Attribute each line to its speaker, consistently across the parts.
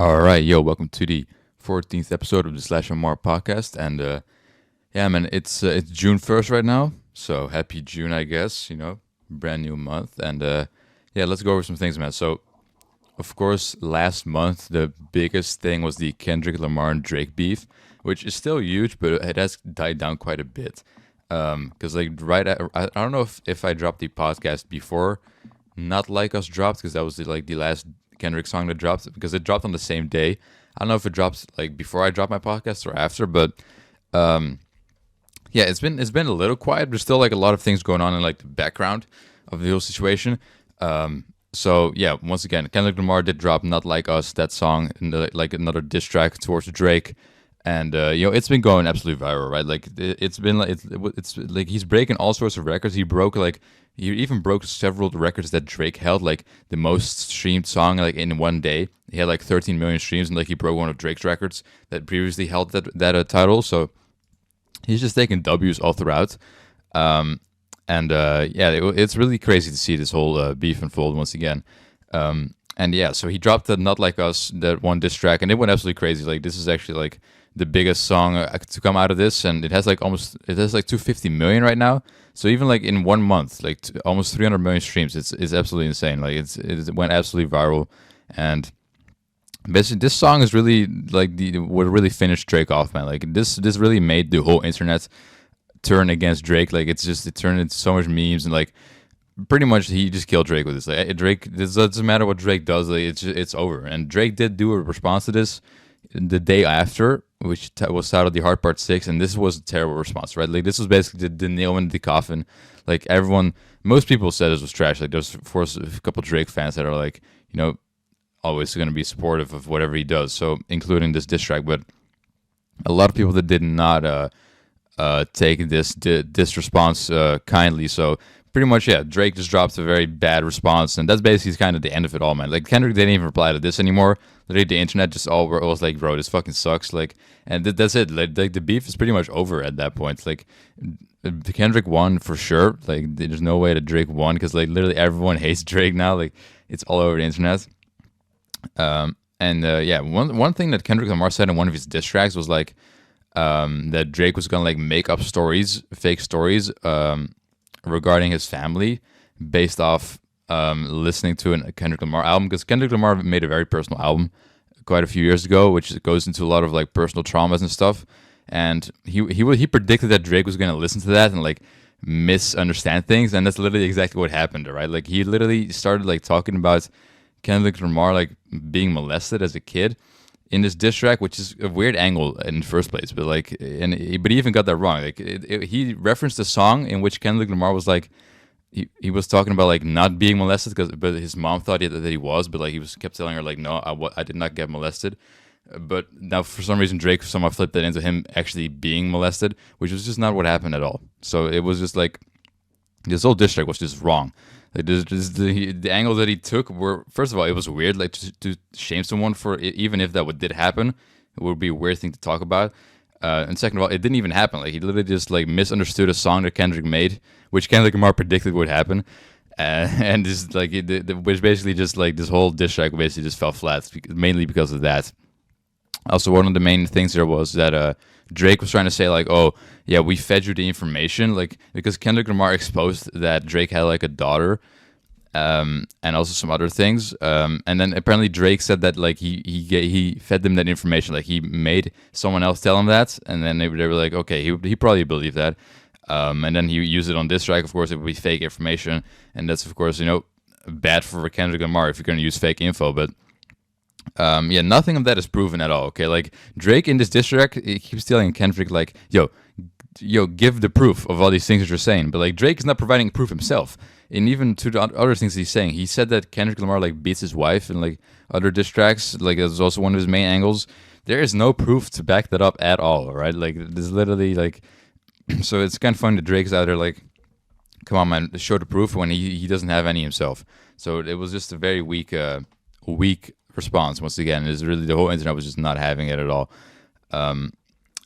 Speaker 1: All right, yo, welcome to the 14th episode of the SlashMMR podcast. And yeah, man, it's June 1st right now. So happy June, I guess, brand new month. And yeah, let's go over some things, man. So, of course, last month, the biggest thing was the Kendrick Lamar and Drake beef, which is still huge, but it has died down quite a bit. Because, I don't know if I dropped the podcast before Not Like Us dropped, because that was the last Kendrick song that dropped, because it dropped on the same day. I don't know if it drops like before I drop my podcast or after, but yeah, it's been a little quiet. There's still like a lot of things going on in like the background of the whole situation. So yeah, once again, Kendrick Lamar did drop "Not Like Us," that song, and like another diss track towards Drake, and it's been going absolutely viral, right? Like it's been like it's like he's breaking all sorts of records. He even broke several records that Drake held, like the most streamed song like in one day. He had like 13 million streams, and like he broke one of Drake's records that previously held that title. So he's just taking W's all throughout. And yeah, it's really crazy to see this whole beef unfold once again. And yeah, so he dropped the "Not Like Us," that one diss track, and it went absolutely crazy. Like this is actually like the biggest song to come out of this, and it has like 250 million right now. So even like in 1 month, like almost 300 million streams. It's absolutely insane. Like it went absolutely viral, and basically this song is really like what really finished Drake off, man. Like this really made the whole internet turn against Drake. Like it turned into so much memes, and like pretty much he just killed Drake with this. Like Drake, it doesn't matter what Drake does. Like it's over. And Drake did do a response to this the day after, which was titled "The Hard Part 6," and this was a terrible response, right? Like this was basically the nail in the coffin. Like most people said this was trash. Like there's of course a couple Drake fans that are like, always going to be supportive of whatever he does. So including this diss track, but a lot of people that did not take this response kindly. So pretty much, yeah, Drake just dropped a very bad response, and that's basically kind of the end of it all, man. Like Kendrick didn't even reply to this anymore. Literally, the internet just all was like, "Bro, this fucking sucks." Like, and that's it. Like the beef is pretty much over at that point. Like, Kendrick won for sure. Like, there's no way that Drake won because like literally everyone hates Drake now. Like, it's all over the internet. Yeah, one thing that Kendrick Lamar said in one of his diss tracks was like that Drake was gonna like make up fake stories, regarding his family based off listening to a Kendrick Lamar album, because Kendrick Lamar made a very personal album quite a few years ago, which goes into a lot of like personal traumas and stuff. And he predicted that Drake was gonna listen to that and like misunderstand things, and that's literally exactly what happened, right? Like he literally started like talking about Kendrick Lamar like being molested as a kid in this diss track, which is a weird angle in the first place, but like, but he even got that wrong. Like, he referenced a song in which Kendrick Lamar was like, he was talking about like not being molested, but his mom thought that he was, but like kept telling her like, no, I did not get molested. But now for some reason Drake somehow flipped that into him actually being molested, which was just not what happened at all. So it was just like this whole diss track was just wrong. Like the angles that he took were, first of all, it was weird. Like to shame someone for it, even if that did happen, it would be a weird thing to talk about. And second of all, it didn't even happen. Like he literally just like misunderstood a song that Kendrick made, which Kendrick Lamar predicted would happen, and just like which basically just like this whole diss track basically just fell flat, mainly because of that. Also, one of the main things there was that Drake was trying to say like, "Oh, yeah, we fed you the information," like because Kendrick Lamar exposed that Drake had like a daughter, and also some other things. And then apparently Drake said that like he fed them that information, like he made someone else tell him that, and then they were like, okay, he probably believed that. And then he used it on this track. Of course, it would be fake information, and that's of course bad for Kendrick Lamar if you're going to use fake info, but. Yeah, nothing of that is proven at all. Okay, like Drake in this diss track, he keeps telling Kendrick like, "Yo, give the proof of all these things that you're saying." But like Drake is not providing proof himself, and even to the other things he's saying, he said that Kendrick Lamar like beats his wife and like other diss tracks. Like that's also one of his main angles. There is no proof to back that up at all. Right? Like there's literally like, so it's kind of funny that Drake's out there like, "Come on, man, show the proof," when he doesn't have any himself. So it was just a very weak response once again. Is really the whole internet was just not having it at all.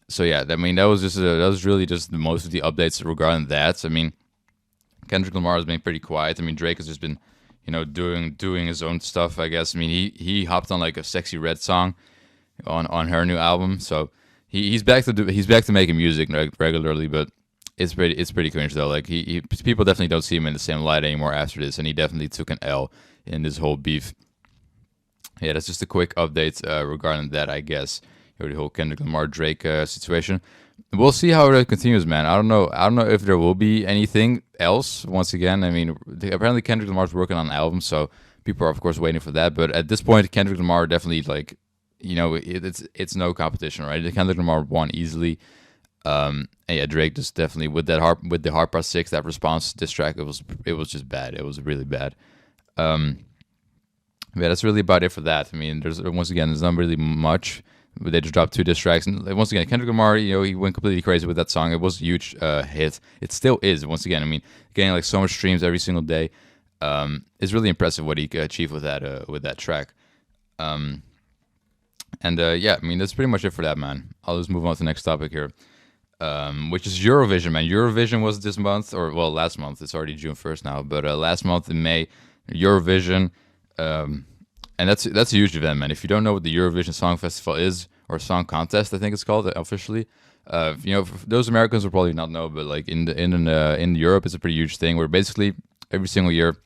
Speaker 1: So yeah, I mean that was really just most of the updates regarding that. I mean, Kendrick Lamar has been pretty quiet. I mean, Drake has just been, doing his own stuff. I guess. I mean, he hopped on like a Sexy Red song on her new album, so he's back to making music regularly, but. It's pretty cringe though. Like people definitely don't see him in the same light anymore after this, and he definitely took an L in this whole beef. Yeah, that's just a quick update regarding that, I guess. The whole Kendrick Lamar Drake situation. We'll see how it continues, man. I don't know. I don't know if there will be anything else. Once again, I mean, apparently Kendrick Lamar's working on an album, so people are of course waiting for that. But at this point, Kendrick Lamar definitely it's no competition, right? Kendrick Lamar won easily. And yeah, Drake just definitely with the Hard Part 6, that response diss track, it was just bad. It was really bad. Yeah, that's really about it for that. I mean, there's not really much. They just dropped 2 diss tracks, and once again, Kendrick Lamar, he went completely crazy with that song. It was a huge hit. It still is. Once again, I mean, getting like so much streams every single day. It's really impressive what he achieved with that track. Yeah, I mean, that's pretty much it for that, man. I'll just move on to the next topic here, which is Eurovision, man. Eurovision was this month, or well, last month. It's already June 1st now, but last month in May, Eurovision. And that's a huge event, man. If you don't know what the Eurovision Song Festival is, or Song Contest, I think it's called officially. For those Americans will probably not know, but like in Europe, it's a pretty huge thing where basically every single year,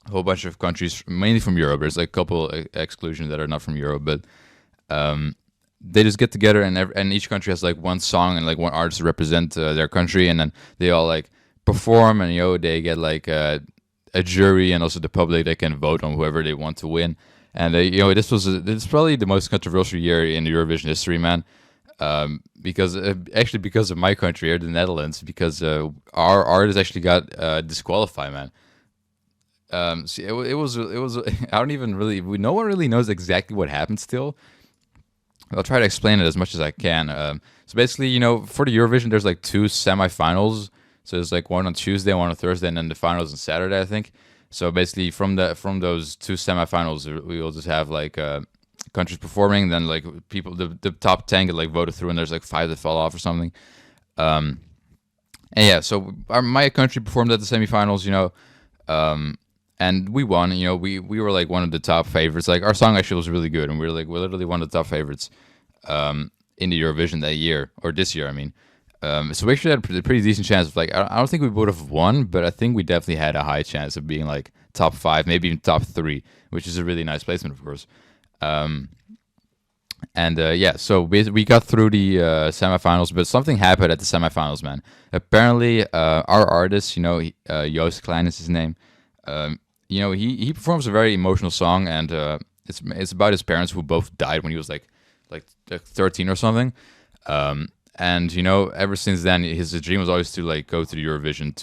Speaker 1: a whole bunch of countries, mainly from Europe. There's like a couple exclusions that are not from Europe, but they just get together, and each country has like one song and like one artist to represent their country, and then they all like perform, and they get like a jury and also the public. They can vote on whoever they want to win. And this is probably the most controversial year in Eurovision history, man. Because of my country here, the Netherlands, because our artist actually got disqualified, man. See, it was I don't even really, no one really knows exactly what happened still. I'll try to explain it as much as I can. So basically, for the Eurovision, there's like 2 semifinals. So there's like one on Tuesday, one on Thursday, and then the finals on Saturday, I think. So basically, from those 2 semifinals, we will just have like countries performing. Then like people, the top 10 get like voted through, and there's like 5 that fall off or something. And yeah, so my country performed at the semifinals, and we won. We were like one of the top favorites. Like our song actually was really good, and we're literally one of the top favorites in the Eurovision that year, or this year, I mean. So we actually had a pretty decent chance of like, I don't think we would have won, but I think we definitely had a high chance of being like top 5, maybe even top 3, which is a really nice placement, of course. Yeah, so we got through the semifinals, but something happened at the semifinals, man. Apparently, our artist, Joost Klein is his name. He performs a very emotional song, and it's about his parents who both died when he was like 13 or something. And ever since then, his dream was always to like go to the Eurovision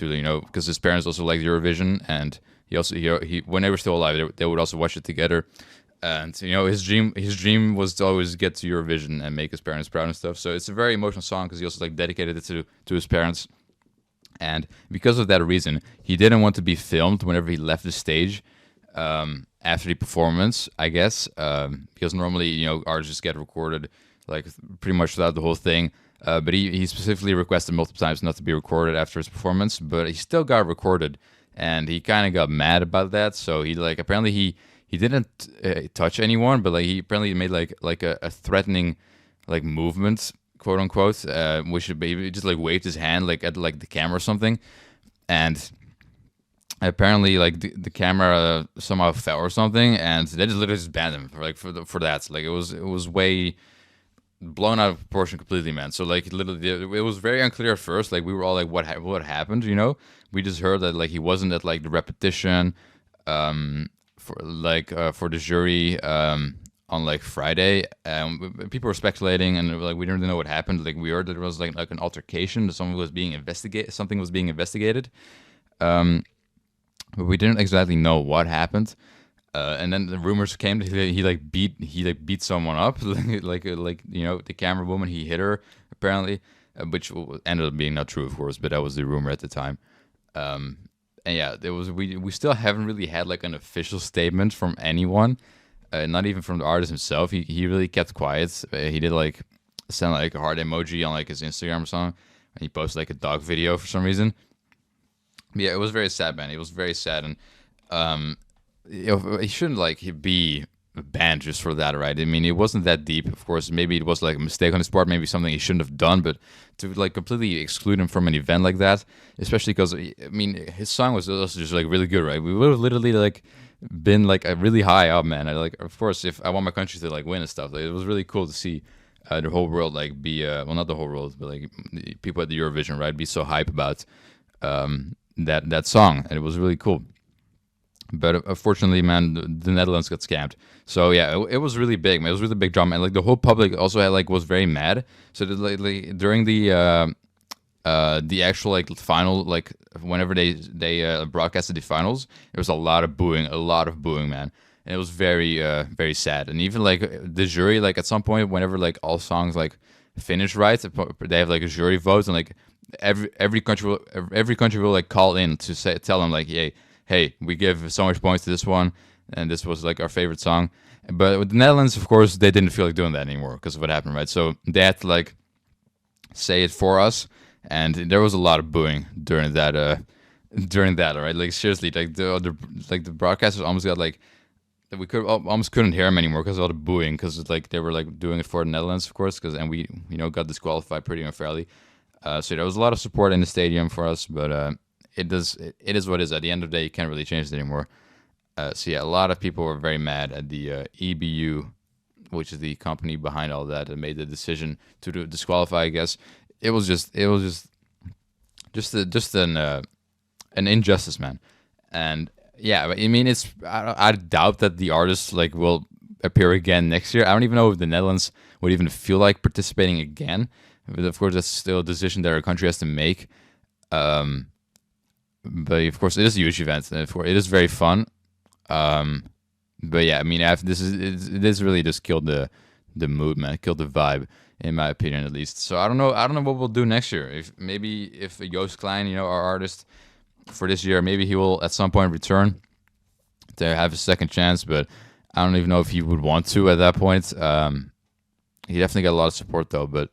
Speaker 1: because his parents also liked Eurovision, and he when they were still alive, they would also watch it together. And his dream was to always get to Eurovision and make his parents proud and stuff. So it's a very emotional song because he also like dedicated it to his parents. And because of that reason, he didn't want to be filmed whenever he left the stage after the performance, I guess, because normally artists just get recorded like pretty much throughout the whole thing. But he specifically requested multiple times not to be recorded after his performance, but he still got recorded, and he kind of got mad about that. So he apparently he didn't touch anyone, but like he apparently made like a threatening like movement, quote unquote, which he just like waved his hand like at like the camera or something, and apparently like the camera somehow fell or something, and they just literally just banned him for that. Like it was way blown out of proportion completely, man. So like literally it was very unclear at first. Like we were all like, what happened, we just heard that like he wasn't at like the repetition for the jury on like Friday. People were speculating, and like we didn't really know what happened. Like we heard that there was like an altercation, that something was being investigated, but we didn't exactly know what happened. And then the rumors came that he beat someone up, the camera woman. He hit her apparently, which ended up being not true, of course, but that was the rumor at the time. And yeah, we still haven't really had like an official statement from anyone, not even from the artist himself. He really kept quiet. He did like send like a heart emoji on like his Instagram or something, and he posted like a dog video for some reason. Yeah, it was very sad, man. It was very sad, and He shouldn't like be banned just for that, right? I mean, it wasn't that deep. Of course, maybe it was like a mistake on his part, maybe something he shouldn't have done. But to like completely exclude him from an event like that, especially because I mean, his song was also just like really good, right? We would have literally like been like a really high up, man. I like, of course, if I want my country to like win and stuff, like, it was really cool to see the whole world like be well, not the whole world, but like people at the Eurovision, right, be so hype about that song, and it was really cool. But unfortunately, man, the Netherlands got scammed. So yeah, it was really big, man. It was really big drama, and like the whole public also had like was very mad. So that, like during the actual like final, like whenever they broadcasted the finals, there was a lot of booing, man. And it was very sad. And even like the jury, like at some point, whenever like all songs like finish right, they have like a jury vote, and like every country will like call in to tell them like, hey, we give so much points to this one, and this was like our favorite song. But with the Netherlands, of course, they didn't feel like doing that anymore because of what happened, right? So they had to like say it for us, and there was a lot of booing during that. During that, right? Like seriously, like the broadcasters almost got like we could almost couldn't hear them anymore because of all the booing, because like they were like doing it for the Netherlands, of course, and we got disqualified pretty unfairly. So there was a lot of support in the stadium for us, but it is what it is. At the end of the day, you can't really change it anymore. So yeah, a lot of people were very mad at the EBU, which is the company behind all that, and made the decision to disqualify. I guess it was just an injustice, man. And yeah, I mean, I doubt that the artists like will appear again next year. I don't even know if the Netherlands would even feel like participating again. But of course, that's still a decision that our country has to make. But of course, it is a huge event, and it is very fun. But yeah, I mean, after this really just killed the mood, man. It killed the vibe, in my opinion, at least. So I don't know. I don't know what we'll do next year. If Joost Klein, our artist for this year, maybe he will at some point return to have a second chance. But I don't even know if he would want to at that point. He definitely got a lot of support though, but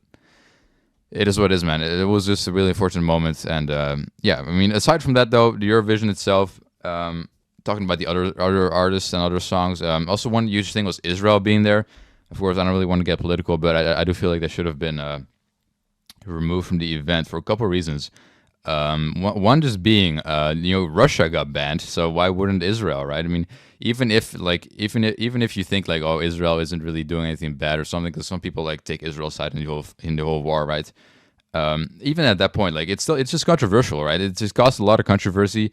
Speaker 1: it is what it is, man. It was just a really unfortunate moment, and yeah, I mean, aside from that, though, the Eurovision itself, talking about the other artists and other songs, also one huge thing was Israel being there. Of course, I don't really want to get political, but I do feel like they should have been removed from the event for a couple of reasons. One just being, Russia got banned, so why wouldn't Israel, right? I mean, even if you think like, oh, Israel isn't really doing anything bad or something, because some people like take Israel's side in the whole war, right? Even at that point, like it's just controversial, right? It just caused a lot of controversy,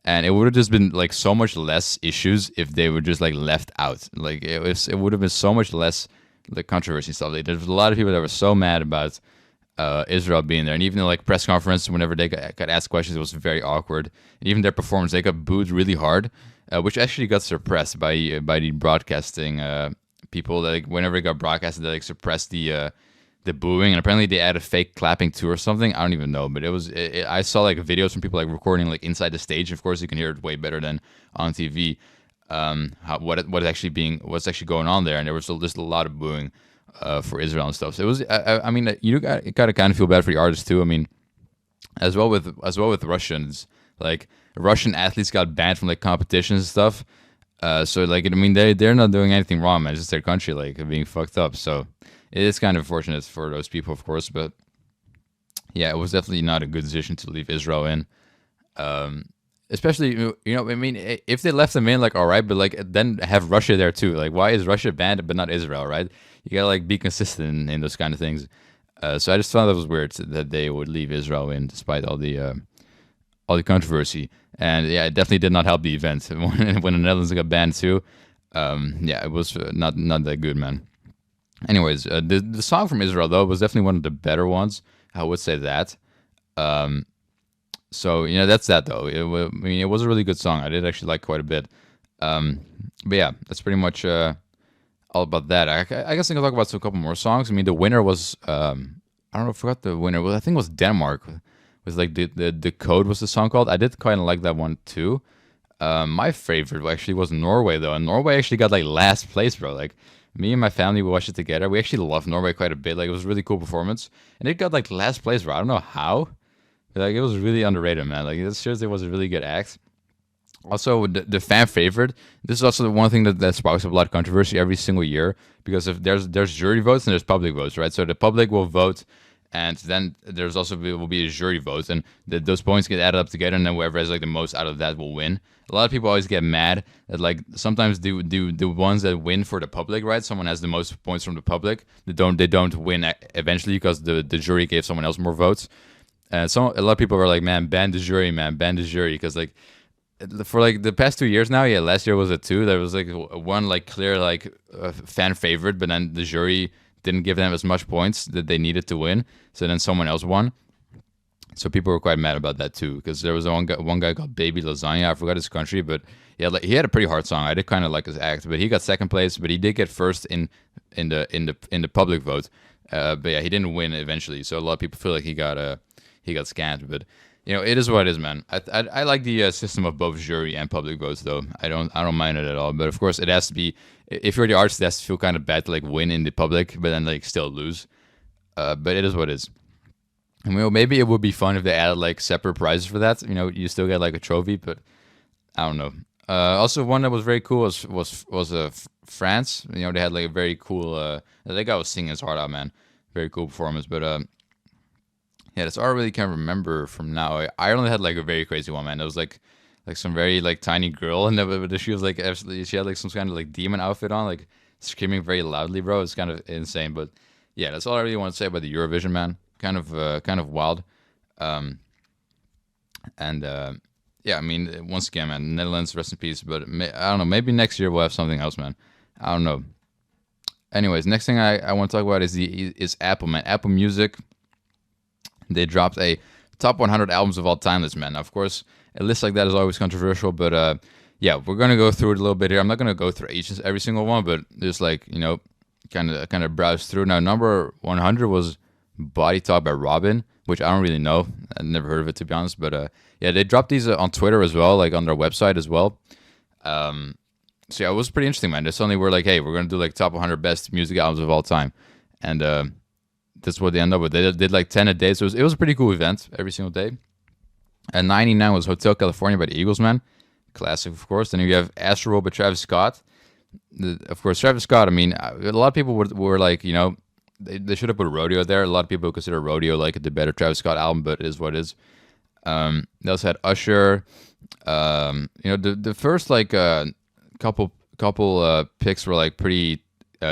Speaker 1: and it would have just been like so much less issues if they were just like left out. Like it would have been so much less like controversy and stuff. Like, there's a lot of people that were so mad about Israel being there, and even in like press conference, whenever they got asked questions, it was very awkward. And even their performance, they got booed really hard, which actually got suppressed by the broadcasting people. That like, whenever it got broadcasted, they like suppressed the booing, and apparently they added fake clapping too or something. I don't even know, but I saw like videos from people like recording like inside the stage. Of course, you can hear it way better than on TV. What's actually going on there, and there was just a lot of booing for Israel and stuff. So it was. I mean, you gotta kind of feel bad for the artists too. I mean, as well with Russians, like Russian athletes got banned from like competitions and stuff. So like, I mean, they're not doing anything wrong, man. It's just their country like being fucked up. So it is kind of unfortunate for those people, of course. But yeah, it was definitely not a good decision to leave Israel in. Especially, I mean, if they left them in, like, all right, but like then have Russia there too. Like, why is Russia banned but not Israel, right? You gotta like be consistent in those kind of things. So I just thought that was weird that they would leave Israel in despite all the controversy. And yeah, it definitely did not help the event when the Netherlands got banned too. Yeah, it was not that good, man. Anyways, the song from Israel though was definitely one of the better ones. I would say that. So that's that though. I mean, it was a really good song. I did actually like quite a bit. But yeah, that's pretty much all about that. I guess I can talk about a couple more songs. I mean, the winner was I don't know, I forgot the winner. Well, I think it was Denmark. It was like the Code was the song called. I did kind of like that one too. My favorite actually was Norway though, and Norway actually got like last place, bro. Like me and my family, we watched it together. We actually loved Norway quite a bit. Like it was a really cool performance, and it got like last place, bro. I don't know how. Like it was really underrated, man. Like it seriously was a really good act. Also, the fan favorite. This is also the one thing that sparks up a lot of controversy every single year, because if there's jury votes and there's public votes, right? So the public will vote, and then there's also will be a jury vote, and those points get added up together, and then whoever has like the most out of that will win. A lot of people always get mad that like sometimes the ones that win for the public, right? Someone has the most points from the public. They don't win eventually because the jury gave someone else more votes. And a lot of people were like, man, ban the jury, man, ban the jury, because like for like the past 2 years now, yeah, last year was a two. There was like one like clear like fan favorite, but then the jury didn't give them as much points that they needed to win. So then someone else won. So people were quite mad about that too, because there was one guy called Baby Lasagna. I forgot his country, but yeah, like, he had a pretty hard song. I did kind of like his act, but he got second place. But he did get first in the public vote. But yeah, he didn't win eventually. So a lot of people feel like he got scammed. But it is what it is, man. I like the system of both jury and public votes, though. I don't mind it at all. But of course, it has to be, if you're the artist, it has to feel kind of bad to like win in the public, but then like still lose. But it is what it is. And, maybe it would be fun if they added like separate prizes for that. You still get like a trophy, but I don't know. Also, one that was very cool was France. They had like a very cool. That guy was singing his heart out, man. Very cool performance. But yeah, that's all I really can remember from now. Ireland had like a very crazy one, man. It was like some very like tiny girl, and she was like absolutely, she had like some kind of like demon outfit on, like screaming very loudly, bro. It's kind of insane. But yeah, that's all I really want to say about the Eurovision, man. Kind of wild. And yeah, I mean, once again, man, Netherlands, rest in peace. But I don't know, maybe next year we'll have something else, man. I don't know. Anyways, next thing I want to talk about is Apple, man. Apple Music. They dropped a top 100 albums of all time list, man. Now, of course, a list like that is always controversial, but yeah, we're gonna go through it a little bit here. I'm not gonna go through every single one, but just like kind of browse through. Now, number 100 was Body Talk by Robin, which I don't really know. I've never heard of it, to be honest. But yeah, they dropped these on Twitter as well, like on their website as well. So yeah, it was pretty interesting, man. They suddenly were like, hey, we're gonna do like top 100 best music albums of all time, and that's what they ended up with. They did like 10 a day, so it was a pretty cool event every single day. And 99 was Hotel California by the Eagles, man. Classic, of course. Then you have Astro by Travis Scott. Of course, Travis Scott, I mean, a lot of people were like, they should have put Rodeo there. A lot of people consider Rodeo like the better Travis Scott album, but it is what it is. They also had Usher. The first like couple picks were like pretty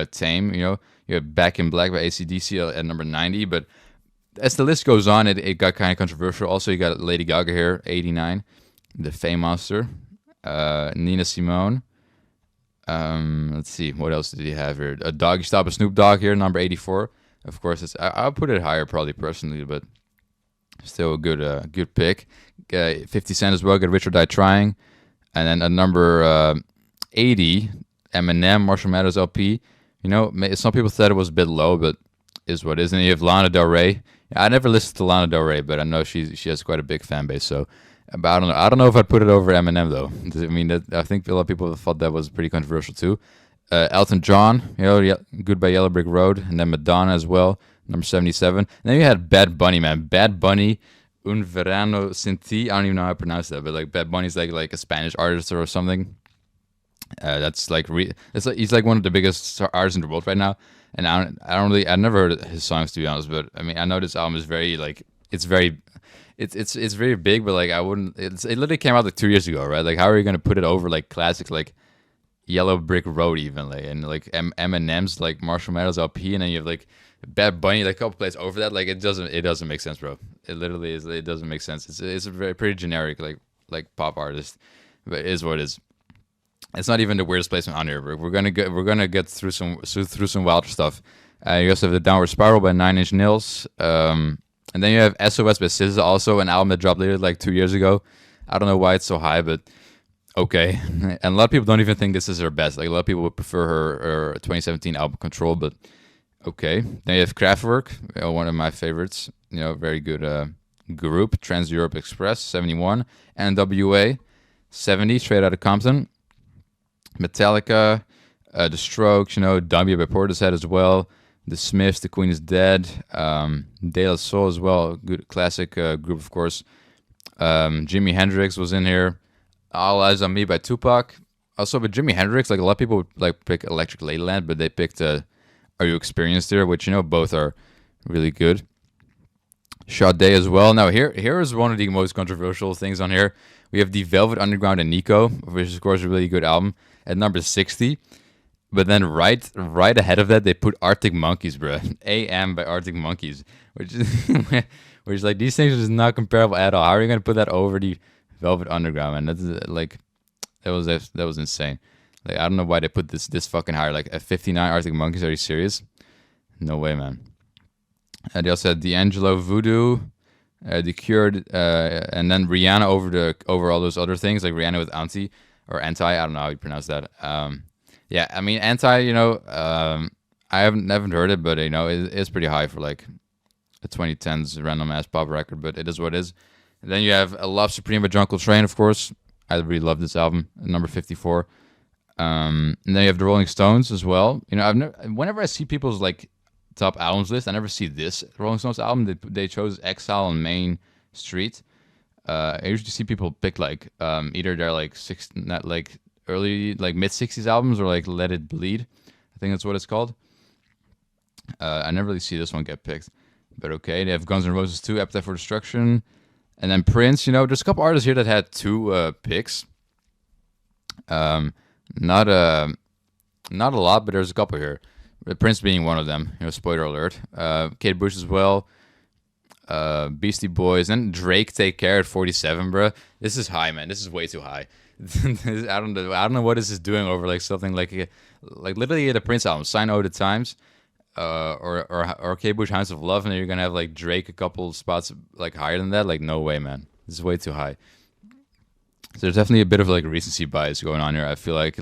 Speaker 1: tame. You have Back in Black by AC/DC at number 90, but as the list goes on, it got kind of controversial. Also, you got Lady Gaga here, 89, The Fame Monster, Nina Simone. Let's see, what else did he have here? A Doggy Stop, a Snoop Dogg here, number 84. Of course, I'll put it higher probably personally, but still a good pick. 50 Cent as well, got Rich or Die Trying. And then at number 80, Eminem, Marshall Mathers LP. Some people said it was a bit low, but is what it is. And you have Lana Del Rey. I never listened to Lana Del Rey, but I know she has quite a big fan base. So, but I don't know. I don't know if I'd put it over Eminem though. I mean, I think a lot of people thought that was pretty controversial too. Elton John, Goodbye Yellow Brick Road, and then Madonna as well, number 77. And then you had Bad Bunny, man. Bad Bunny, Un Verano Sin Ti. I don't even know how to pronounce that, but like Bad Bunny's like a Spanish artist or something. That's like he's like one of the biggest artists in the world right now, and I never heard his songs, to be honest. But I mean, I know this album is very like it's very big, but like I wouldn't. It literally came out like 2 years ago, right? Like, how are you gonna put it over like classics like Yellow Brick Road even, like, and like Eminem's like Marshall Mathers LP, and then you have like Bad Bunny like a couple plays over that? Like, it doesn't make sense, bro. It literally is. It doesn't make sense. It's a very pretty generic like pop artist, but it is what it is. It's not even the weirdest placement on here. We're gonna get through some wilder stuff. You also have The Downward Spiral by 9 Inch Nails, and then you have SOS by SZA, also an album that dropped later, like 2 years ago. I don't know why it's so high, but okay. And a lot of people don't even think this is her best. Like, a lot of people would prefer her 2017 album Control, but okay. Then you have Kraftwerk, one of my favorites. Very good group. Trans Europe Express, 71, NWA, 70, Straight Outta Compton. Metallica, The Strokes, W by Portishead as well. The Smiths, The Queen is Dead. De La Soul as well, good classic group, of course. Jimi Hendrix was in here. All Eyes on Me by Tupac. Also, with Jimi Hendrix, like a lot of people would like pick Electric Ladyland, but they picked Are You Experienced There, which both are really good. Sade as well. Now here is one of the most controversial things on here. We have the Velvet Underground and Nico, which is of course a really good album at number 60. But then right ahead of that, they put Arctic Monkeys, bro. AM by Arctic Monkeys, which is which is like these things is not comparable at all. How are you gonna put that over the Velvet Underground, man? That's like that was insane. Like I don't know why they put this fucking higher. Like at 59 Arctic Monkeys, are you serious? No way, man. They also had D'Angelo, Voodoo, The Cure, and then Rihanna over all those other things, like Rihanna with Anti or Anti. I don't know how you pronounce that. Yeah, I mean Anti. I haven't heard it, but it's pretty high for like a 2010s random ass pop record. But it is what it is. And then you have Love Supreme by John Coltrane, of course. I really love this album, number 54. And then you have the Rolling Stones as well. Whenever I see people's like top albums list, I never see this Rolling Stones album. They chose Exile on Main Street. I usually see people pick like either their like not like early like mid 60s albums or like Let It Bleed. I think that's what it's called. I never really see this one get picked, but okay. They have Guns N' Roses 2, Appetite for Destruction, and then Prince. There's a couple artists here that had two picks. Not a lot, but there's a couple here. Prince being one of them. Spoiler alert. Kate Bush as well. Beastie Boys and Drake. Take Care at 47, bro. This is high, man. This is way too high. I don't know what this is doing over like something like literally the Prince album, Sign O' the Times, or Kate Bush, Hounds of Love, and then you're gonna have like Drake a couple spots like higher than that. Like no way, man. This is way too high. So there's definitely a bit of like recency bias going on here. I feel like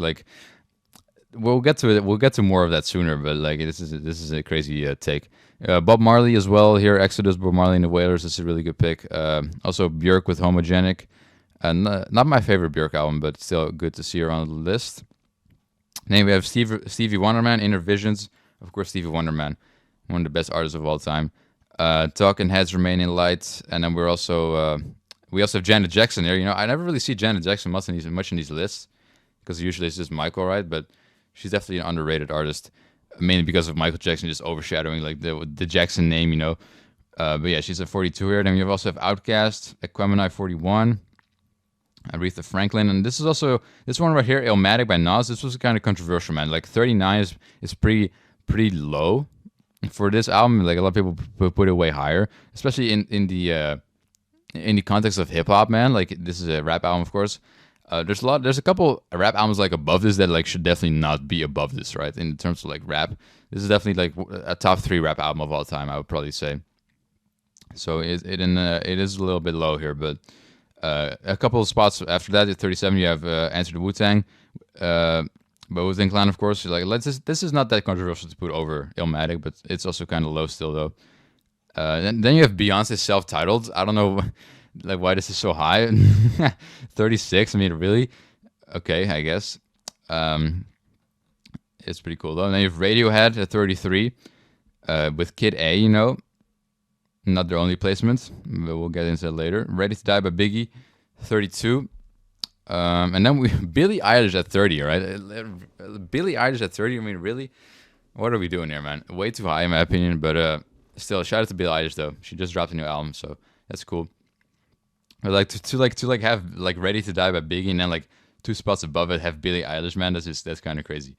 Speaker 1: we'll get to it. We'll get to more of that sooner. But like this is a crazy take. Bob Marley as well here. Exodus, Bob Marley and the Wailers. This is a really good pick. Also Björk with Homogenic. Not my favorite Björk album, but still good to see her on the list. Then we have Stevie Wonder Man, Inner Visions. Of course, Stevie Wonder Man, one of the best artists of all time. Talking Heads, Remaining Light, and then we also have Janet Jackson here. I never really see Janet Jackson much in these lists because usually it's just Michael, right? But she's definitely an underrated artist, mainly because of Michael Jackson just overshadowing like the Jackson name, But yeah, she's at 42 here. Then we also have Outkast, Aquemini 41, Aretha Franklin, and this one right here, Illmatic by Nas. This was kind of controversial, man. Like 39 is pretty low for this album. Like a lot of people put it way higher, especially in the context of hip hop, man. Like this is a rap album, of course. There's a couple rap albums like above this that like should definitely not be above this, right? In terms of like rap, this is definitely like a top 3 rap album of all time, I would probably say. So it is a little bit low here, but a couple of spots after that at 37, you have Answer the Wu-Tang, but Wu-Tang Clan, of course. Like this is not that controversial to put over Illmatic, but it's also kind of low still though. Then you have Beyonce self-titled. I don't know like why this is so high. 36. I mean, really? Okay, I guess. It's pretty cool though. And then you have Radiohead at 33 with Kid A. Not their only placement, but we'll get into that later. Ready to Die by Biggie, 32. And then Billie Eilish at 30, right? Billie Eilish at 30. I mean, really? What are we doing here, man? Way too high in my opinion, but still, shout out to Billie Eilish though. She just dropped a new album, so that's cool. But like to have like Ready to Die by Biggie and then like 2 spots above it have Billie Eilish, man. That's kind of crazy.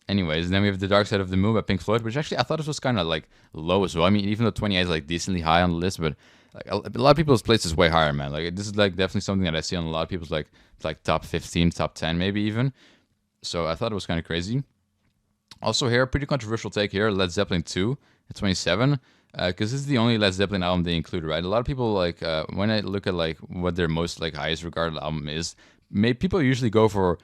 Speaker 1: Anyways, then we have The Dark Side of the Moon by Pink Floyd, which actually I thought this was kind of like low as well. I mean, even though 28 is like decently high on the list, but like a lot of people's place is way higher, man. Like this is like definitely something that I see on a lot of people's like top 15, top 10 maybe even. So I thought it was kind of crazy. Also here, pretty controversial take here, Led Zeppelin 2 at 27, because this is the only Led Zeppelin album they include, right? A lot of people like when I look at like what their most like highest regarded album is, people usually go for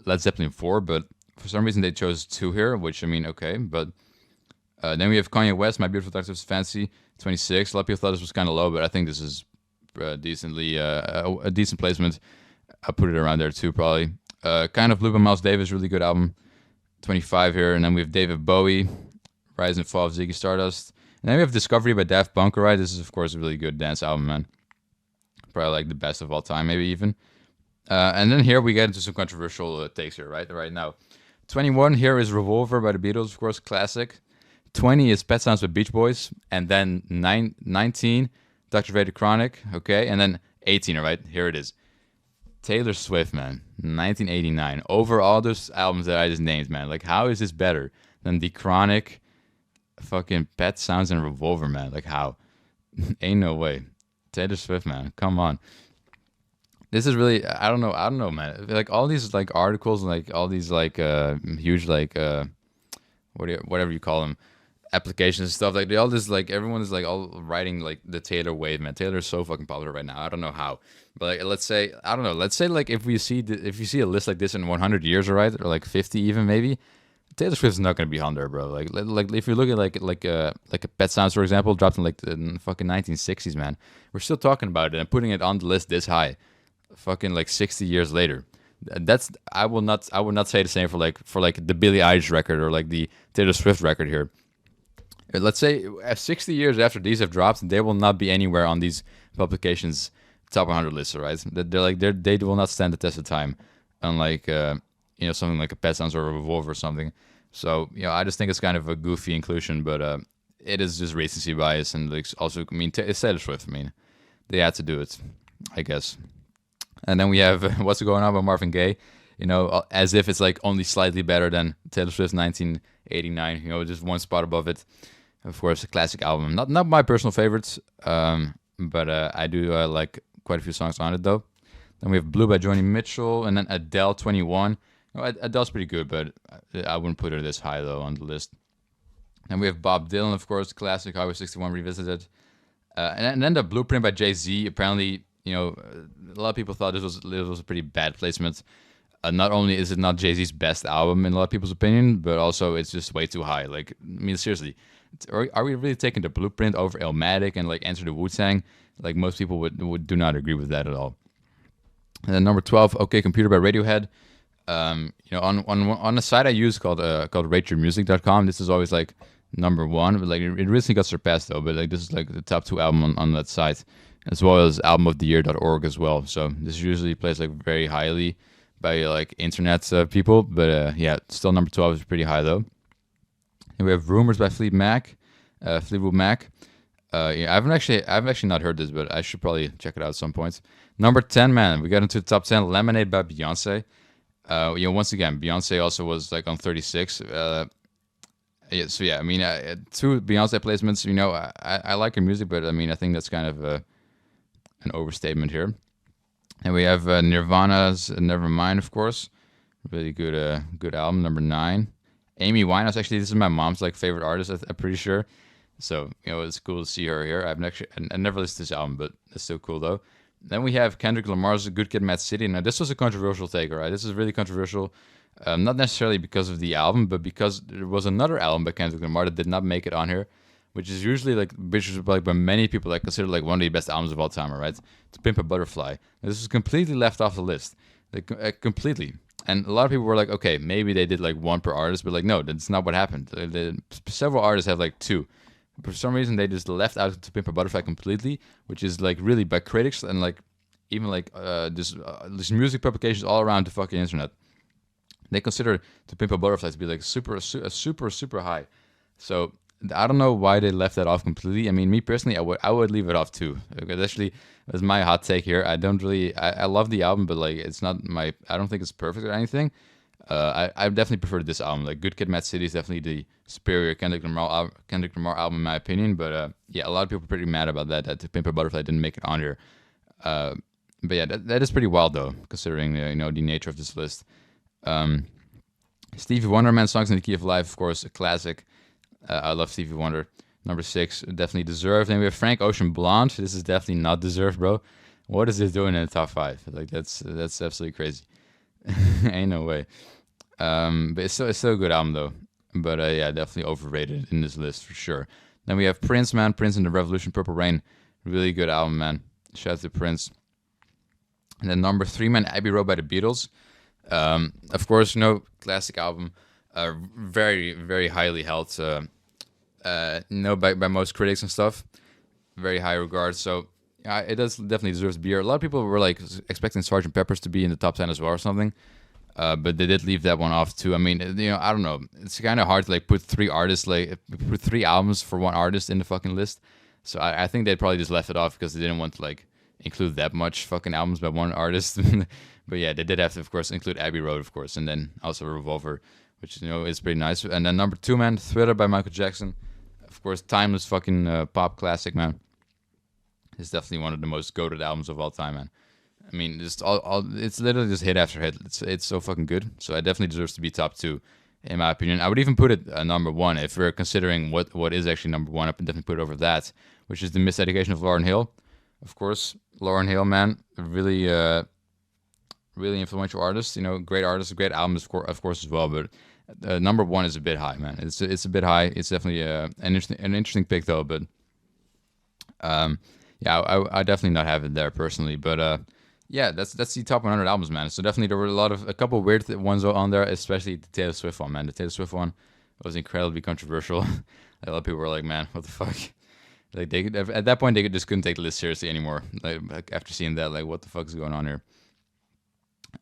Speaker 1: Led Zeppelin 4, but for some reason they chose 2 here, which I mean, okay, but then we have Kanye West, My Beautiful Dark Twisted Fantasy, 26. A lot of people thought this was kind of low, but I think this is decently a decent placement. I'll put it around there too, probably. Kind of Blue by Miles Davis, really good album, 25 here. And then we have David Bowie, Rise and Fall of Ziggy Stardust. And then we have Discovery by Daft Punk, right? This is, of course, a really good dance album, man. probably like the best of all time, maybe even. And then here we get into some controversial takes here, right now. 21 here is Revolver by the Beatles, of course, classic. 20 is Pet Sounds by Beach Boys. And then 19, Dr. Dre, The Chronic, okay? And then 18, right? Here it is. Taylor Swift, man, 1989. Over all those albums that I just named, man. Like, how is this better than The Chronic, fucking Pet Sounds, and Revolver, man? Like, how? Ain't no way. Taylor Swift, man, come on. This is really, I don't know, man. Like all these like articles, and like all these like huge like whatever you call them, applications and stuff. Like they all just like everyone is like all writing like the Taylor wave, man. Taylor is so fucking popular right now. I don't know how, but like let's say I don't know. Let's say like if you see a list like this in 100 years, right, or like 50 even maybe, Taylor Swift is not gonna be on there, bro. Like if you look at like a Pet Sounds for example, dropped in like the fucking 1960s, man. We're still talking about it and putting it on the list this high, fucking like 60 years later. That's I would not say the same for like the Billie Eilish record or like the Taylor Swift record here. Let's say 60 years after these have dropped, they will not be anywhere on these publications top 100 lists, right? They will not stand the test of time, unlike something like a Pet Sounds or a Revolver or something. So I just think it's kind of a goofy inclusion, but it is just recency bias, and like also I mean it's Taylor Swift. I mean they had to do it, I guess. And then we have What's Going On by Marvin Gaye, as if it's like only slightly better than Taylor Swift's 1989, just one spot above it. Of course, a classic album. Not my personal favorites, but I do like quite a few songs on it, though. Then we have Blue by Joni Mitchell, and then Adele 21. Adele's pretty good, but I wouldn't put her this high, though, on the list. And we have Bob Dylan, of course, classic Highway 61 Revisited. And then the Blueprint by Jay-Z, apparently, a lot of people thought this was a pretty bad placement. Not only is it not Jay-Z's best album in a lot of people's opinion, but also it's just way too high. Like, I mean, seriously, are we really taking the Blueprint over Illmatic and like Enter the Wu-Tang? Like most people would do not agree with that at all. And then number 12, OK Computer by Radiohead. On a site I use called rateyourmusic.com, this is always like number one, but like it recently got surpassed though. But like this is like the top 2 album on that site, as well as albumoftheyear.org as well. So this usually plays like very highly by like internet people, but still number 12 is pretty high though. And we have Rumors by Fleetwood Mac. I haven't actually not heard this, but I should probably check it out at some point. Number 10, man, we got into the top 10. Lemonade by Beyonce. Once again, Beyonce also was like on 36. I mean, 2 Beyonce placements. I like her music, but I mean, I think that's kind of an overstatement here. And we have Nirvana's Nevermind, of course, really good album. Number 9, Amy Winehouse. Actually, this is my mom's like favorite artist. I'm pretty sure. So it's cool to see her here. I never listened to this album, but it's still cool though. Then we have Kendrick Lamar's Good Kid, Mad City. Now, this was a controversial take, all right? This is really controversial, not necessarily because of the album, but because there was another album by Kendrick Lamar that did not make it on here, which is by many people like considered like one of the best albums of all time, all right? To Pimp a Butterfly. Now, this was completely left off the list, completely. And a lot of people were like, okay, maybe they did like 1 per artist, but like, no, that's not what happened. Several artists have like 2. For some reason, they just left out To Pimp a Butterfly completely, which is like really by critics and like even like this music publications all around the fucking internet. They consider To Pimp a Butterfly to be like super high. So I don't know why they left that off completely. I mean, me personally, I would leave it off too. Because actually, that's my hot take here. I don't really, I love the album, but like it's not I don't think it's perfect or anything. I definitely prefer this album. Like Good Kid, Mad City is definitely the superior Kendrick Lamar album in my opinion. But a lot of people are pretty mad about that To Pimp a Butterfly didn't make it on here. But yeah, that is pretty wild though, considering the nature of this list. Stevie Wonder, Man, Songs in the Key of Life, of course, a classic. I love Stevie Wonder. Number 6, definitely deserved. And we have Frank Ocean, Blonde. This is definitely not deserved, bro. What is this doing in the top 5? Like that's absolutely crazy. Ain't no way. But it's still a good album though. But definitely overrated in this list for sure. Then we have Prince, man. Prince and the Revolution, Purple Rain. Really good album, man. Shout out to Prince. And then number 3, man, Abbey Road by the Beatles. Of course, classic album. Very, very highly held. By most critics and stuff. Very high regard. So it does definitely deserves to be here. A lot of people were like expecting Sgt. Pepper's to be in the top 10 as well or something. But they did leave that one off too. I mean, I don't know. It's kind of hard to like put three artists, like put three albums for one artist in the fucking list. So I think they probably just left it off because they didn't want to like include that much fucking albums by one artist. But yeah, they did have to, of course, include Abbey Road, of course, and then also Revolver, which is pretty nice. And then number 2, man, Thriller by Michael Jackson. Of course, timeless fucking pop classic, man. It's definitely one of the most goated albums of all time, man. I mean, just all it's literally just hit after hit. It's so fucking good. So it definitely deserves to be top 2, in my opinion. I would even put it number 1 if we're considering what is actually number 1. I would definitely put it over that, which is The Miseducation of Lauryn Hill. Of course, Lauryn Hill, man, really, really influential artist. Great artist, great album, of course as well. But number 1 is a bit high, man. It's a bit high. It's definitely an interesting pick though. But yeah, I definitely not have it there personally. But yeah, that's the top 100 albums, man. So definitely there were a couple of weird ones on there, especially the Taylor Swift one, man. The Taylor Swift one was incredibly controversial. A lot of people were like, man, what the fuck? Like at that point they just couldn't take the list seriously anymore. Like after seeing that, like what the fuck is going on here?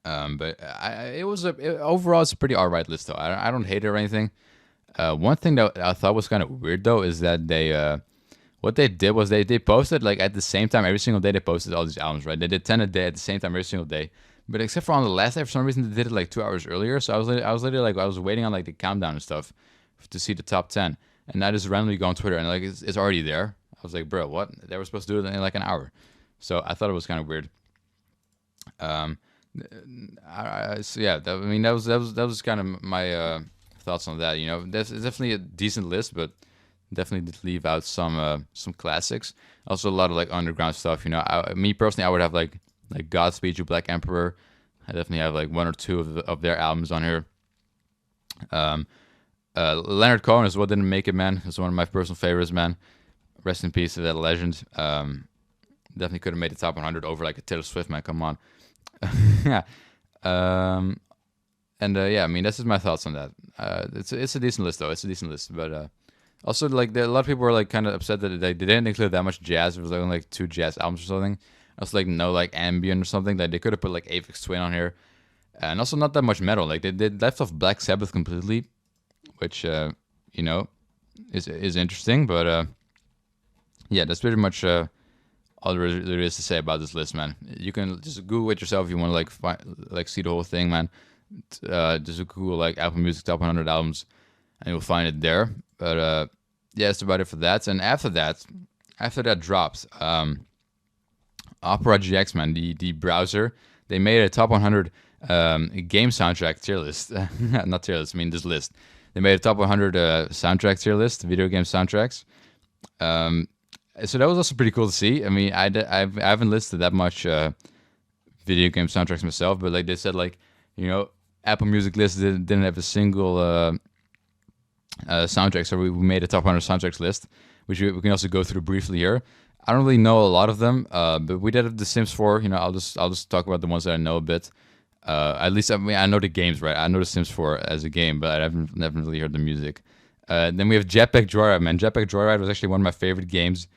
Speaker 1: But overall it's a pretty alright list though. I don't hate it or anything. One thing that I thought was kind of weird though is that they what they did was they posted like at the same time every single day. They posted all these albums, right? They did 10 a day at the same time every single day. But except for on the last day, for some reason they did it like 2 hours earlier. So I was literally like I was waiting on like the countdown and stuff to see the top 10, and I just randomly go on Twitter and like it's already there. I was like, bro, what? They were supposed to do it in like an hour. So I thought it was kind of weird. So yeah, I mean that was kind of my thoughts on that. It's definitely a decent list, but definitely did leave out some classics. Also a lot of like underground stuff. Me personally, I would have like Godspeed You Black Emperor. I definitely have like 1 or 2 of their albums on here. Leonard Cohen as well didn't make it, man. It's one of my personal favorites, man. Rest in peace to that legend. Definitely could have made the top 100 over like a Taylor Swift, man. Come on. Yeah. Yeah, I mean that's just my thoughts on that. It's a decent list though. It's a decent list, but also like a lot of people were like kind of upset that they didn't include that much jazz. It was like only like 2 jazz albums or something. Also like no like ambient or something. Like they could have put like Aphex Twin on here, and also not that much metal. Like they left off Black Sabbath completely, which is interesting. But yeah, that's pretty much all there is to say about this list, man. You can just Google it yourself if you want to see the whole thing, man. Just Google like Apple Music Top 100 albums, and you'll find it there. But yeah, that's about it for that. And after that drops, Opera GX, man, the browser, they made a top 100 game soundtrack tier list. Not tier list, I mean this list. They made a top 100 soundtrack tier list, video game soundtracks. So that was also pretty cool to see. I mean, I haven't listed that much video game soundtracks myself, but like they said, like Apple Music list didn't have a single soundtrack, so we made a top 100 soundtracks list, which we can also go through briefly here. I don't really know a lot of them, but we did have The Sims 4. I'll just talk about the ones that I know a bit. At least I know the games, right? I know The Sims 4 as a game, but I never really heard the music. Then we have Jetpack Joyride, man. Jetpack Joyride was actually one of my favorite games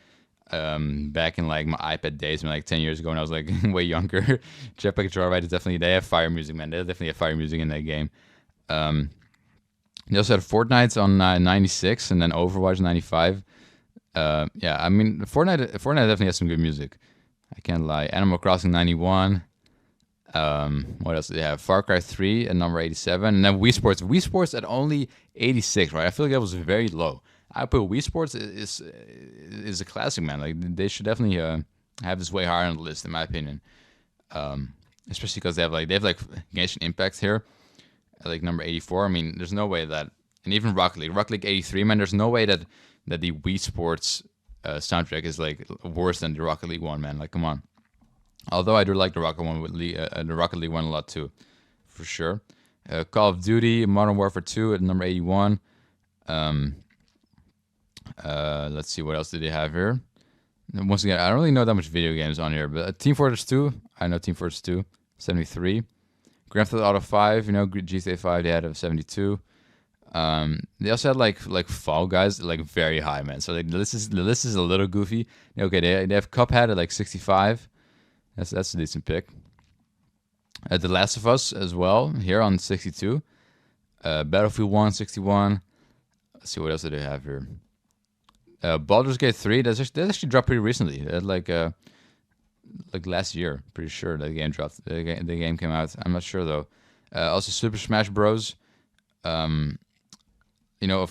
Speaker 1: back in like my iPad days, like 10 years ago when I was like way younger. Jetpack Joyride is definitely, they have fire music, man. They definitely have fire music in that game. They also had Fortnite on 96 and then Overwatch 95. Yeah, I mean, Fortnite definitely has some good music. I can't lie. Animal Crossing 91. What else do they have? Far Cry 3 at number 87. And then Wii Sports. Wii Sports at only 86, right? I feel like that was very low. I put Wii Sports is a classic, man. Like they should definitely have this way higher on the list, in my opinion. Especially because they have like Genshin Impact here at like number 84. I mean, there's no way that, and even Rocket League 83, man. There's no way that the Wii Sports soundtrack is like worse than the Rocket League one, man. Like, come on. Although I do like the Rocket League one a lot too, for sure. Call of Duty, Modern Warfare 2 at number 81. Let's see, what else did they have here? And once again, I don't really know that much video games on here, but Team Fortress 2, I know Team Fortress 2, 73. Grand Theft Auto 5, GTA 5, they had a 72. They also had like Fall Guys like very high, man. So like the list is a little goofy. Okay, they have Cuphead at like 65. That's a decent pick. The Last of Us as well here on 62. Battlefield 1 61. Let's see what else do they have here. Baldur's Gate 3. That actually dropped pretty recently. Like last year, pretty sure the game dropped. The game came out. I'm not sure though. Also Super Smash Bros. Of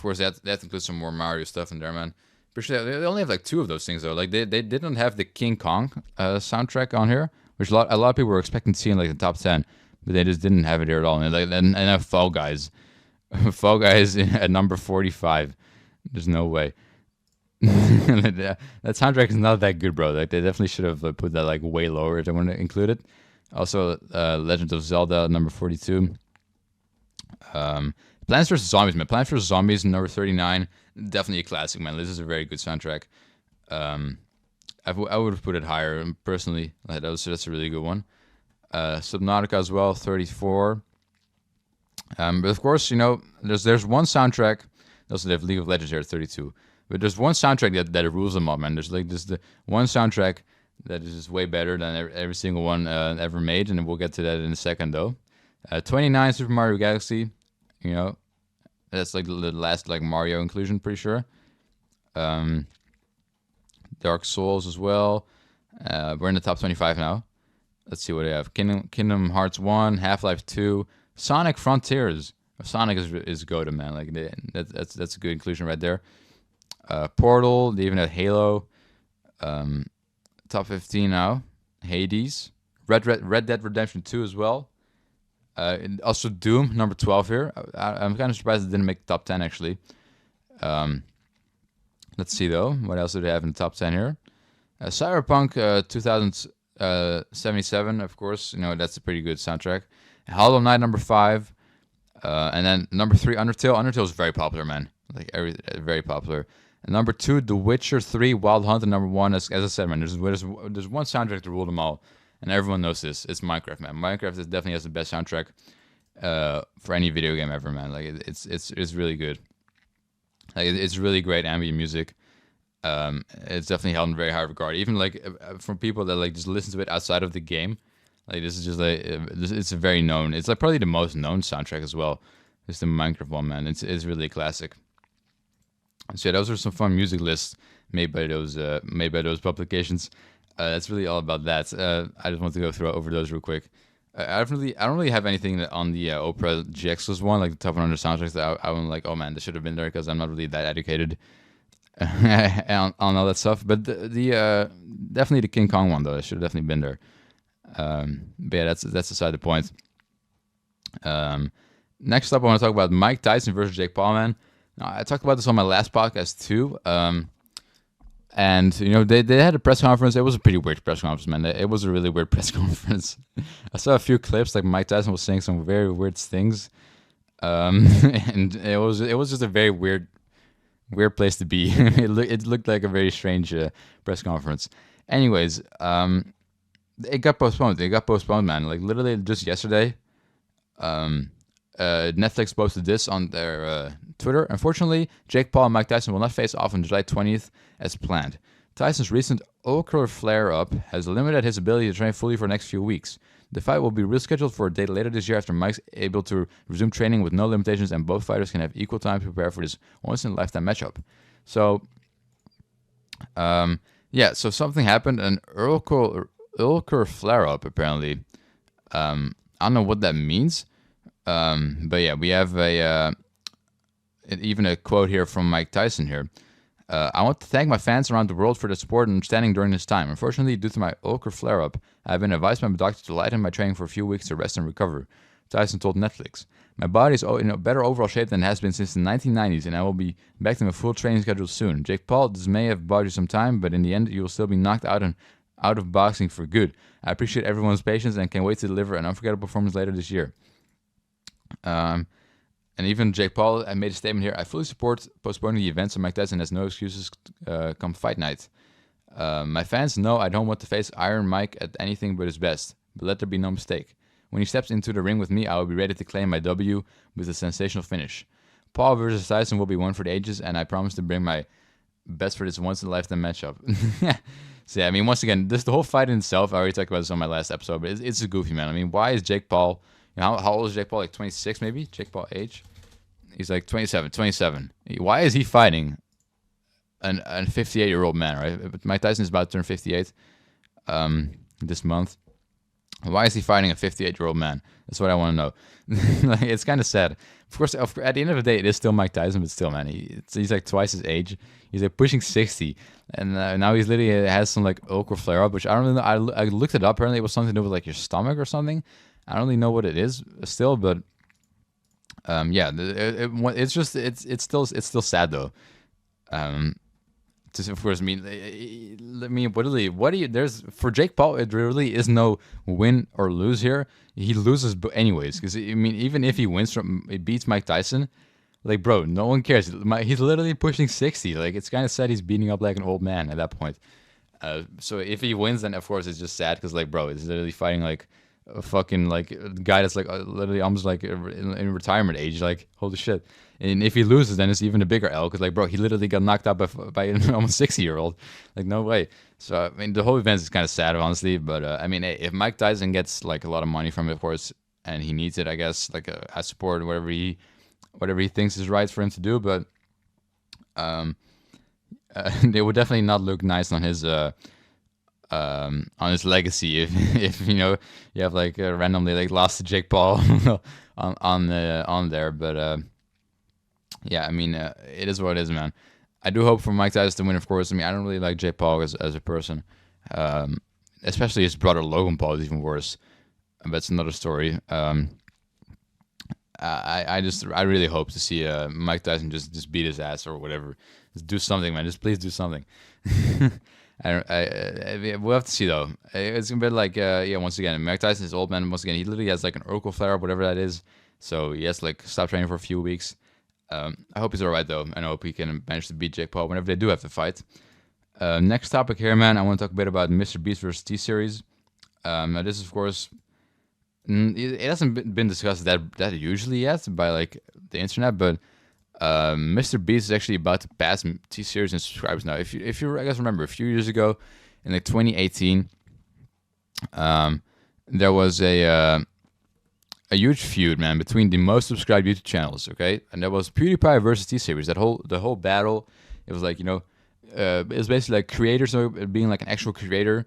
Speaker 1: course that includes some more Mario stuff in there, man. Pretty sure they only have like two of those things though. Like they didn't have the King Kong soundtrack on here, which a lot of people were expecting to see in like the top 10, but they just didn't have it here at all. And have Fall Guys, Fall Guys at number 45. There's no way. That soundtrack is not that good, bro. Like they definitely should have put that like way lower if they want to include it. Also, Legend of Zelda number 42. Plants vs Zombies, man. Plants vs Zombies number 39. Definitely a classic, man. This is a very good soundtrack. I would have put it higher personally. That's a really good one. Subnautica as well, 34. But of course, there's one soundtrack. Also, they have League of Legends here at 32. But there's one soundtrack that rules them all, man. There's like this the one soundtrack that is just way better than every single one ever made, and we'll get to that in a second, though. 29, Super Mario Galaxy. That's like the last like Mario inclusion, pretty sure. Dark Souls as well. We're in the top 25 now. Let's see what they have. Kingdom Hearts 1, Half-Life 2, Sonic Frontiers. Sonic is goated, man. Like that's a good inclusion right there. Portal. They even have Halo. Top 15 now. Hades. Red Dead Redemption 2 as well. Also Doom, number 12 here. I'm kind of surprised it didn't make the top 10 actually. Let's see though. What else do they have in the top 10 here? Cyberpunk 2077, of course. That's a pretty good soundtrack. Hollow Knight number 5. And then number 3, Undertale. Undertale is very popular, man. Like very popular. And number 2, The Witcher 3, Wild Hunt. And number 1, as I said, man, there's one soundtrack to rule them all. And everyone knows this. It's Minecraft, man. Minecraft definitely has the best soundtrack for any video game ever, man. Like it's really good. Like it's really great ambient music. It's definitely held in very high regard. Even like from people that like just listen to it outside of the game. Like this is just like it's a very known. It's like probably the most known soundtrack as well. It's the Minecraft one, man. It's really a classic. So yeah, those are some fun music lists made by those publications. That's really all about that. I just want to go over those real quick. I don't really have anything on the Oprah GX one, like the top 100 soundtracks that I'm like, oh man, this should have been there because I'm not really that educated on all that stuff. But the definitely the King Kong one though, it should have definitely been there. But yeah, that's aside the point. Next up, I want to talk about Mike Tyson versus Jake Paul, man. Now, I talked about this on my last podcast too. And they had a press conference. It was a pretty weird press conference, man. It was a really weird press conference. I saw a few clips, like Mike Tyson was saying some very weird things, and it was just a very weird place to be. It looked like a very strange press conference. Anyways, it got postponed. Man. Like literally just yesterday. Netflix posted this on their Twitter. Unfortunately, Jake Paul and Mike Tyson will not face off on July 20th as planned. Tyson's recent ocular flare-up has limited his ability to train fully for the next few weeks. The fight will be rescheduled for a date later this year after Mike's able to resume training with no limitations and both fighters can have equal time to prepare for this once-in-a-lifetime matchup. So, so something happened, an ocular flare-up apparently. I don't know what that means. But yeah, we have even a quote here from Mike Tyson here. I want to thank my fans around the world for their support and understanding during this time. Unfortunately, due to my ocular flare-up, I have been advised by my doctor to lighten my training for a few weeks to rest and recover. Tyson told Netflix, "My body is in a better overall shape than it has been since the 1990s, and I will be back to my full training schedule soon. Jake Paul, this may have bought you some time, but in the end, you will still be knocked out of boxing for good. I appreciate everyone's patience and can't wait to deliver an unforgettable performance later this year." And even Jake Paul made a statement here. "I fully support postponing the event so Mike Tyson has no excuses come fight night. My fans know I don't want to face Iron Mike at anything but his best, but let there be no mistake. When he steps into the ring with me, I will be ready to claim my W with a sensational finish. Paul versus Tyson will be one for the ages, and I promise to bring my best for this once in a lifetime matchup. So yeah, I mean, once again, this the whole fight in itself. I already talked about this on my last episode, but it's a goofy, man. I mean, why is Jake Paul? You know, how old is Jake Paul? Like 26, maybe. Jake Paul age? He's like 27. 27. Why is he fighting an 58-year-old man? Right? But Mike Tyson is about to turn 58 this month. Why is he fighting a 58-year-old man? That's what I want to know. Like, it's kind of sad. Of course, at the end of the day, it is still Mike Tyson, but still, man, he's like twice his age. He's like pushing 60, and now he's literally has some like ulcer flare up, which I don't really know. I looked it up. Apparently, it was something to do with like your stomach or something. I don't really know what it is still, but yeah, it's still sad though. Of course, I mean, what do you? There's for Jake Paul, it really is no win or lose here. He loses anyways, because I mean, even if he wins he beats Mike Tyson, like bro, no one cares. He's literally pushing 60. Like it's kind of sad he's beating up like an old man at that point. So if he wins, then of course it's just sad because like bro, he's literally fighting like a fucking like a guy that's like literally almost like in retirement age. Like holy shit. And if he loses, then it's even a bigger L because, like, bro, he literally got knocked out by an almost 60-year-old. Like, no way. So, I mean, the whole event is kind of sad, honestly. But, I mean, hey, if Mike Tyson gets, like, a lot of money from it, of course, and he needs it, I guess, like, I support whatever he thinks is right for him to do. But they would definitely not look nice on his legacy if you know, you have, like, randomly, like, lost to Jake Paul on there. But, yeah, I mean, it is what it is, man. I do hope for Mike Tyson to win, of course. I mean, I don't really like Jake Paul as a person. Especially his brother Logan Paul is even worse. But that's another story. I really hope to see Mike Tyson just beat his ass or whatever. Just do something, man. Just please do something. We'll have to see, though. It's a bit like, yeah, once again, Mike Tyson is old, man. Once again, he literally has like an urkel flare, whatever that is. So he has to like stop training for a few weeks. I hope he's alright though, and I hope he can manage to beat Jake Paul whenever they do have to fight. Next topic here, man. I want to talk a bit about MrBeast versus T-Series. Now this is, of course, it hasn't been discussed that usually yet by like the internet, but MrBeast is actually about to pass T-Series in subscribers now. If you I guess remember a few years ago in like 2018, there was a huge feud, man, between the most subscribed YouTube channels, okay? And that was PewDiePie versus T-Series. The whole battle, it was like, you know, it was basically like creators being like an actual creator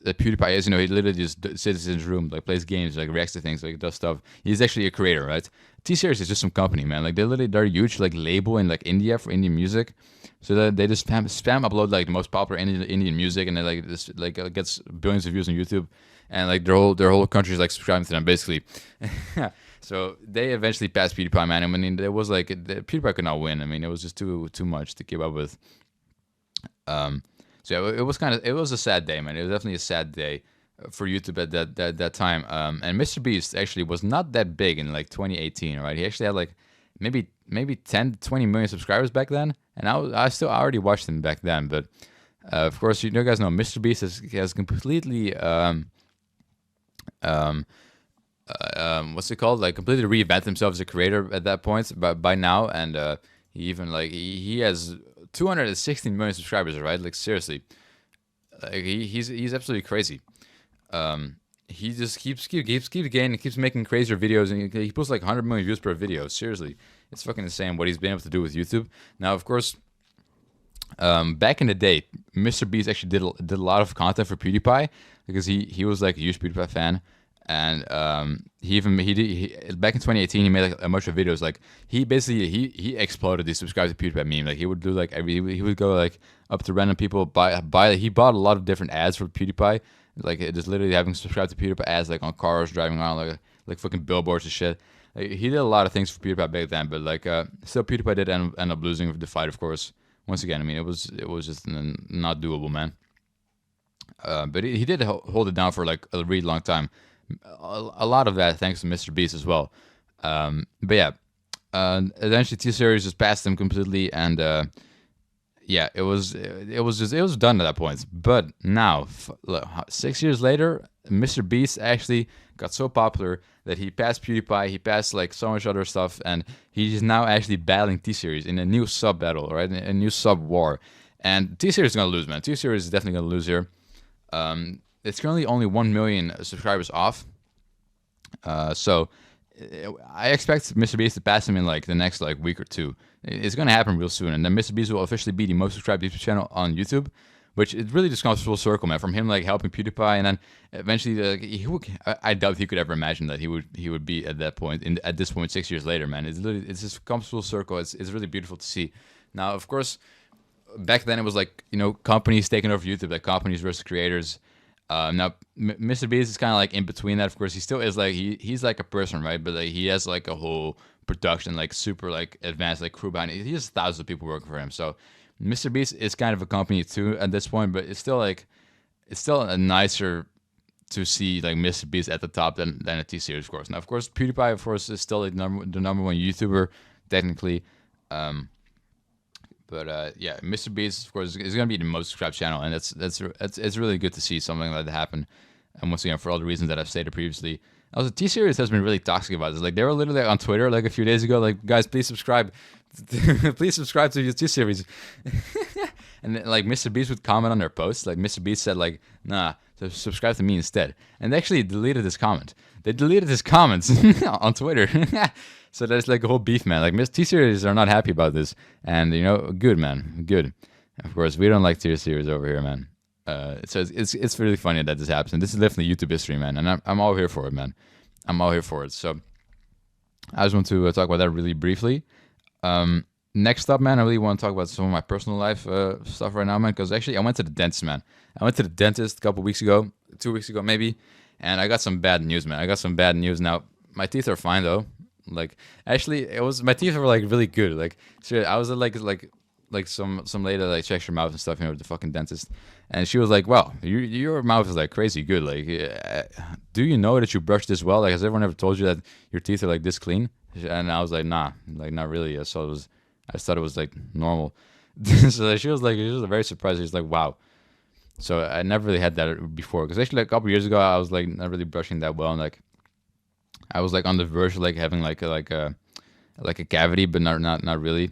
Speaker 1: that PewDiePie is. You know, he literally just sits in his room, like plays games, like reacts to things, like does stuff. He's actually a creator, right? T-Series is just some company, man. Like they're a huge like label in like India for Indian music. So that they just spam upload like the most popular Indian music, and then like this like gets billions of views on YouTube. And like their whole country is like subscribing to them basically. So they eventually passed PewDiePie, man. I mean, there was like PewDiePie could not win. I mean, it was just too much to keep up with. So yeah, it was a sad day, man. It was definitely a sad day for YouTube at that time. And MrBeast actually was not that big in like 2018, right? He actually had like maybe 10 to 20 million subscribers back then, and I already watched him back then. But of course, you guys know MrBeast has completely what's it called? Like completely reinvented himself as a creator at that point. But by now, and he even like he has 216 million subscribers, right? Like seriously, like he's absolutely crazy. He just keeps gaining, keeps making crazier videos, and he posts like 100 million views per video. Seriously, it's fucking insane what he's been able to do with YouTube. Now, of course, back in the day, MrBeast actually did a lot of content for PewDiePie because he was like a huge PewDiePie fan, and he back in 2018 he made like a bunch of videos. Like he exploded the subscribe to PewDiePie meme. Like he would do like he would go like up to random people buy. He bought a lot of different ads for PewDiePie. Like just literally having subscribed to PewDiePie ads like on cars driving around like fucking billboards and shit. Like, he did a lot of things for PewDiePie back then, but like still PewDiePie did end up losing the fight, of course. Once again, I mean, it was just not doable, man. But he did hold it down for like a really long time. A lot of that thanks to MrBeast as well. But yeah, eventually T-Series just passed him completely, and yeah, it was done at that point. But now, look, 6 years later, MrBeast actually got so popular that he passed PewDiePie, he passed like so much other stuff, and he's now actually battling T Series in a new sub battle, right? A new sub war. And T Series is gonna lose, man. T Series is definitely gonna lose here. It's currently only 1 million subscribers off. So I expect MrBeast to pass him in like the next like week or two. It's gonna happen real soon, and then MrBeast will officially be the most subscribed YouTube channel on YouTube, which it really just comes full circle, man. From him like helping PewDiePie, and then eventually, I doubt he could ever imagine that he would be at that point at this point 6 years later, man. It's just comes full circle. It's really beautiful to see. Now, of course, back then it was like companies taking over YouTube, like companies versus creators. Now, MrBeast is kind of like in between that. Of course, he still is like he's like a person, right? But like he has like a whole production, like super like advanced like crew behind it. He has thousands of people working for him. So MrBeast is kind of a company too at this point, but it's still a nicer to see like MrBeast at the top than a T Series, of course. Now, of course, PewDiePie, of course, is still the number one YouTuber technically. But yeah, MrBeast, of course, is going to be the most subscribed channel, and it's really good to see something like that happen. And once again, for all the reasons that I've stated previously, also T Series has been really toxic about this. Like they were literally on Twitter like a few days ago, like guys, please subscribe, please subscribe to your T Series. And then, like MrBeast would comment on their posts. Like MrBeast said, like, nah, so subscribe to me instead. And they actually deleted his comment. They deleted his comments on Twitter. So there's like a whole beef, man. Like T Series are not happy about this, and good, man, good. Of course, we don't like T Series over here, man. So it's really funny that this happens, and this is definitely YouTube history, man. And I'm all here for it, man. I'm all here for it. So I just want to talk about that really briefly. Next up, man, I really want to talk about some of my personal life stuff right now, man. Because actually, I went to the dentist, man. I went to the dentist a couple weeks ago, 2 weeks ago maybe, and I got some bad news, man. I got some bad news. Now, my teeth are fine though. Like actually, my teeth were like really good. Like seriously, I was at like some lady that like checks your mouth and stuff, the fucking dentist, and she was like, "Well, your mouth is like crazy good. Like, do you know that you brush this well? Like, has everyone ever told you that your teeth are like this clean?" And I was like, "Nah, like not really." I thought it was like normal. So she was very surprised. She's like, "Wow." So I never really had that before, because actually like a couple years ago I was like not really brushing that well, and like I was like on the verge of like having like a cavity, but not really.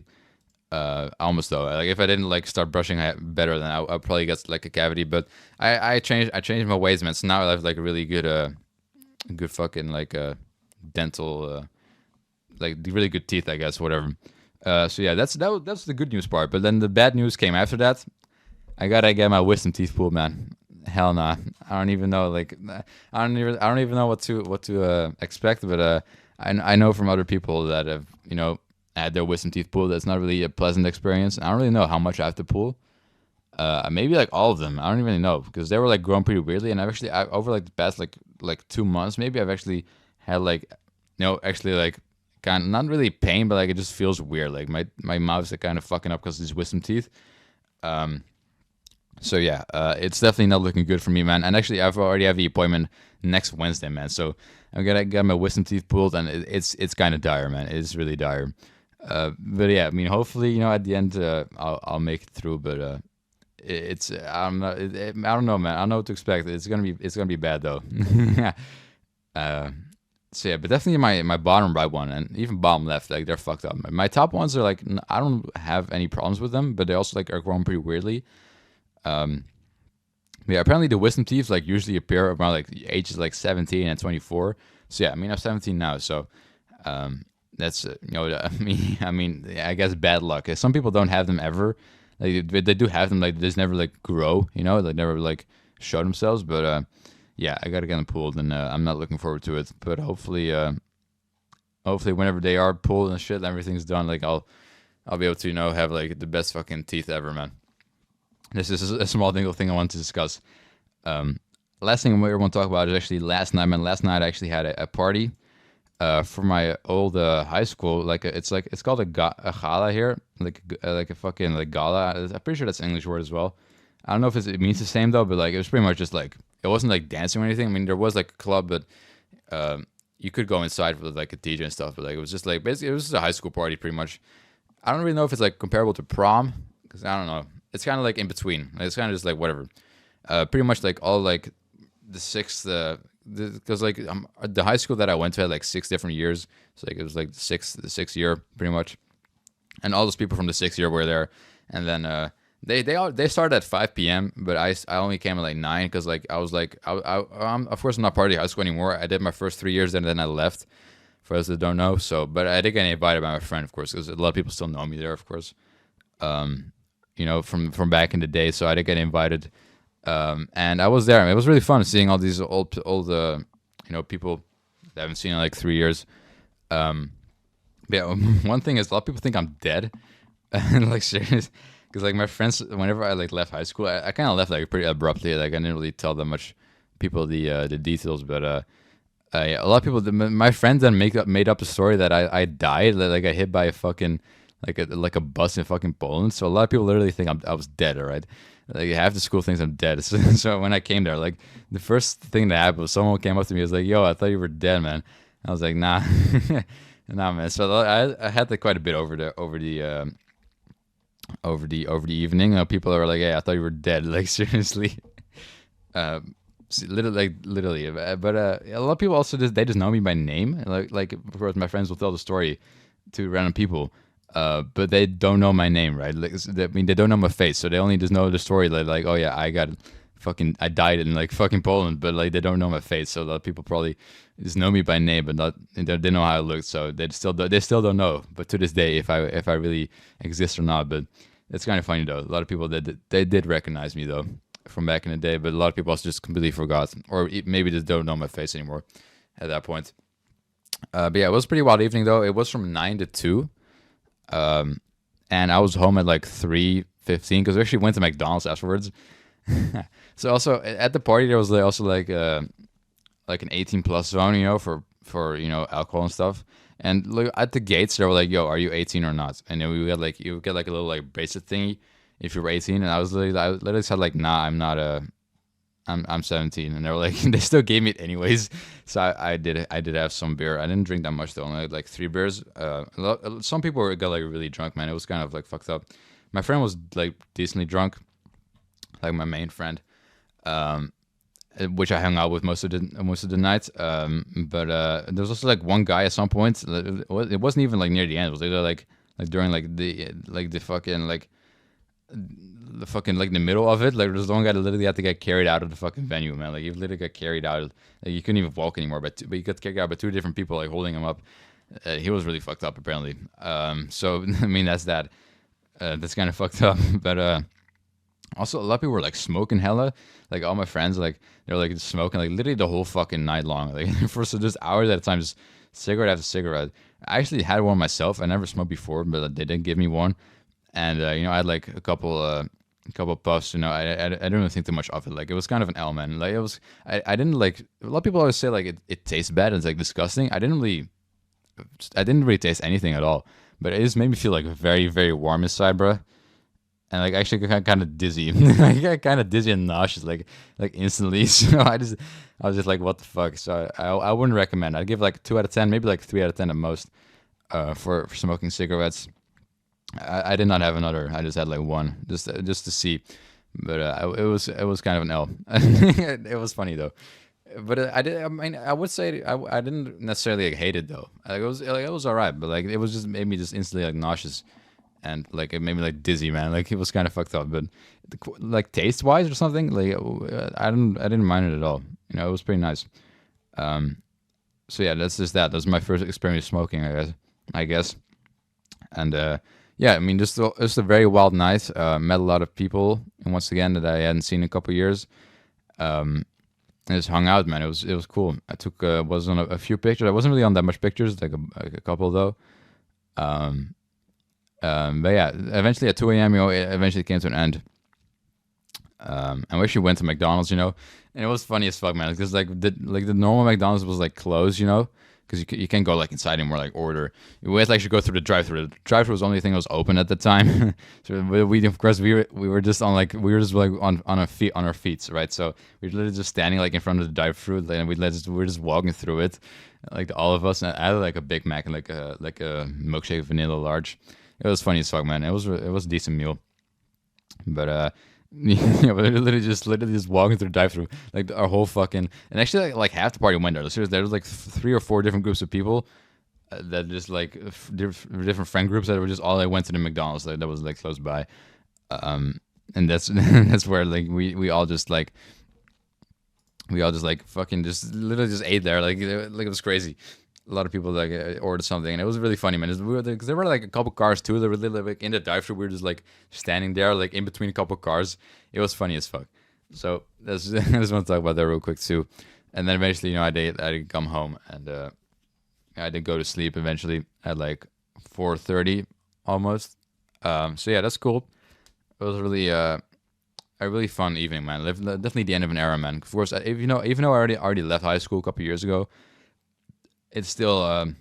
Speaker 1: Almost though. Like if I didn't like start brushing better, then I'll probably get like a cavity. But I changed my ways, man. So now I have like a really good fucking like dental like really good teeth, I guess, whatever. So yeah, that's the good news part. But then the bad news came after that. I gotta get my wisdom teeth pulled, man. Hell nah. I don't even know. Like I don't even know what to expect. But I know from other people that have had their wisdom teeth pulled. That's not really a pleasant experience. I don't really know how much I have to pull. Maybe like all of them. I don't even know, because they were like growing pretty weirdly. And over like the past like 2 months, maybe I've actually had like actually like kind of not really pain, but like it just feels weird. Like my mouth's like kind of fucking up because of these wisdom teeth. So yeah, it's definitely not looking good for me, man. And actually, I've already have the appointment next Wednesday, man. So I'm gonna get my wisdom teeth pulled, and it's kind of dire, man. It's really dire. But yeah, I mean, hopefully, at the end, I'll make it through. But it's I don't know, I don't know, man. I don't know what to expect. It's gonna be bad though. So yeah, but definitely my bottom right one and even bottom left, like they're fucked up. My top ones are like I don't have any problems with them, but they also like are growing pretty weirdly. Yeah, apparently the wisdom teeth like usually appear around like ages like 17 and 24. So yeah, I mean I'm 17 now, so that's I mean I guess bad luck. Some people don't have them ever. Like they do have them, like they just never like grow, they never like show themselves. But yeah, I gotta get them pulled, and I'm not looking forward to it. But hopefully whenever they are pulled and shit, and everything's done, like I'll be able to have like the best fucking teeth ever, man. This is a small thing I want to discuss. Last thing we want to talk about is actually last night, man. Last night I actually had a party for my old high school. Like it's called a gala here, like a fucking like gala. I'm pretty sure that's an English word as well. I don't know if it means the same though, but like it was pretty much just like it wasn't like dancing or anything. I mean, there was like a club, but you could go inside with like a DJ and stuff. But like it was just like basically it was just a high school party pretty much. I don't really know if it's like comparable to prom, because I don't know. It's kind of like in between. Like, it's kind of just like whatever. Pretty much like all like the sixth, because like the high school that I went to had like 6 different years. So like it was like the sixth year pretty much, and all those people from the sixth year were there, and then they started at 5 p.m. but I only came at like 9 because like I was like of course I'm not part of the high school anymore. I did my first 3 years and then I left. For those that don't know, so but I did get invited by my friend, of course, because a lot of people still know me there, of course. From back in the day, so I did get invited, and I was there. I mean, it was really fun seeing all these old people that I haven't seen in like 3 years. Yeah, one thing is a lot of people think I'm dead, and like serious, because like my friends, whenever I like left high school, I kind of left like pretty abruptly. Like I didn't really tell them much people the details, but yeah, a lot of people, my friends then made up a story that I died, like I hit by a fucking like a bus in fucking Poland. So a lot of people literally think I was dead. All right, like half the school thinks I'm dead. So when I came there, like the first thing that happened was someone came up to me and was like, "Yo, I thought you were dead, man." I was like, "Nah, nah, man." So I had like quite a bit over the evening. People are like, "Hey, I thought you were dead." Like seriously. Literally, but a lot of people also they just know me by name. Like of course my friends will tell the story to random people, but they don't know my name, right? Like, I mean, they don't know my face, so they only just know the story. Like oh yeah, I died in like fucking Poland, but like they don't know my face. So a lot of people probably just know me by name, but not they know how I look. So they still don't know. But to this day, if I really exist or not, but it's kind of funny though. A lot of people they did recognize me though from back in the day, but a lot of people also just completely forgot, or maybe just don't know my face anymore at that point. But yeah, it was a pretty wild evening though. It was from 9 to 2, and I was home at like 3:15 because we actually went to McDonald's afterwards. So also at the party there was also like an 18+ zone, for alcohol and stuff. And look at the gates, they were like, "Yo, are you 18 or not?" And then we got like you get like a little like bracelet thingy if you were 18. And I literally said like, "Nah, I'm not I'm 17." And they were like, they still gave me it anyways. So I did have some beer. I didn't drink that much though, only like 3 beers. Some people got like really drunk, man. It was kind of like fucked up. My friend was like decently drunk, like my main friend, which I hung out with most of the night. But there was also like one guy at some point. It wasn't even like near the end. It was literally like during like the fucking like the middle of it. Like there's one guy that literally had to get carried out of the fucking venue, man. Like he literally got carried out. Like you couldn't even walk anymore. But he got carried out by 2 different people like holding him up. He was really fucked up apparently. So I mean that's that. That's kind of fucked up. But also, a lot of people were like smoking hella. Like all my friends, like they're like smoking like literally the whole fucking night long. Like for just hours at a time, just cigarette after cigarette. I actually had one myself. I never smoked before, but they did give me one, and I had like a couple puffs. I didn't really think too much of it. Like it was kind of an L, man. Like it was. I didn't like. A lot of people always say like it tastes bad. It's like disgusting. I didn't really taste anything at all. But it just made me feel like very very warm inside, bro. And like actually got kind of dizzy. I got kind of dizzy and nauseous like instantly. So I was just like, what the fuck? So I wouldn't recommend. I'd give like 2 out of 10, maybe like 3 out of 10 at most, for smoking cigarettes. I did not have another. I just had like one just to see. But it was kind of an L. It was funny though. But I did. I mean, I would say I didn't necessarily like hate it though. Like it was alright, but like it was just made me just instantly like nauseous. And like it made me like dizzy, man. Like it was kind of fucked up, but like taste wise or something, like I didn't mind it at all. It was pretty nice. So yeah, that's just that. That was my first experience smoking, I guess. And yeah, I mean, just a very wild night. Met a lot of people, and once again that I hadn't seen in a couple of years. And just hung out, man. It was cool. I took was on a few pictures. I wasn't really on that much pictures, like a couple though. But yeah, eventually at 2 a.m., it eventually came to an end. And we actually went to McDonald's, and it was funny as fuck, man. Because like the normal McDonald's was like closed, because you can't go like inside anymore, like order. We had to actually go through the drive-through. The drive-through was the only thing that was open at the time. So we of course we were just on our feet, right? So we were literally just standing like in front of the drive-through, and we were just walking through it, like all of us. And I had like a Big Mac and like a milkshake vanilla large. It was funny as fuck, man. It was a decent meal. But yeah, but literally just walking through drive-through, like our whole fucking, and actually like half the party went there. Seriously, there was like three or four different groups of people that just like different friend groups that were just all, I went to the McDonald's like that was like close by. And that's that's where like we all just like fucking just literally just ate there, like it was crazy. A lot of people like ordered something, and it was really funny, man. Because there were like a couple cars too. They were literally like in the drive-thru. We were just like standing there, like in between a couple cars. It was funny as fuck. So that's I just want to talk about that real quick too. And then eventually, I did come home, and I did go to sleep eventually at like 4:30 almost. So yeah, that's cool. It was really a really fun evening, man. Definitely the end of an era, man. Of course, if even though I already left high school a couple years ago, it's still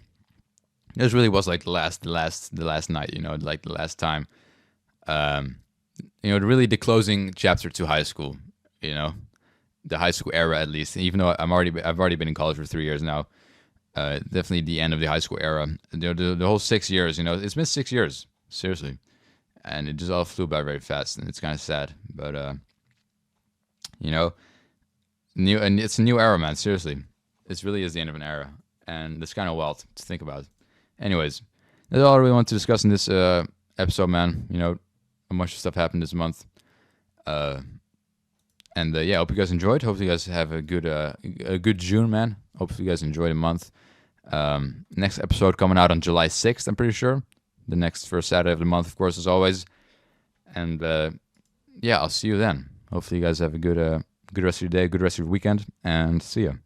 Speaker 1: this really was like the last night, like the last time, um, really the closing chapter to high school, you know, the high school era at least. Even though I've already been in college for 3 years now, definitely the end of the high school era. The whole 6 years, it's been 6 years, seriously, and it just all flew by very fast, and it's kind of sad, but you know, new and it's a new era, man. Seriously, this really is the end of an era, and it's kind of wild to think about. Anyways, that's all I really want to discuss in this episode, man. A bunch of stuff happened this month, uh, and yeah, I hope you guys enjoyed. Hope you guys have a good June, man. Hope you guys enjoy the month. Next episode coming out on July 6th, I'm pretty sure. The next first Saturday of the month, of course, as always. And yeah, I'll see you then. Hopefully, you guys have a good rest of your day, good rest of your weekend, and see you.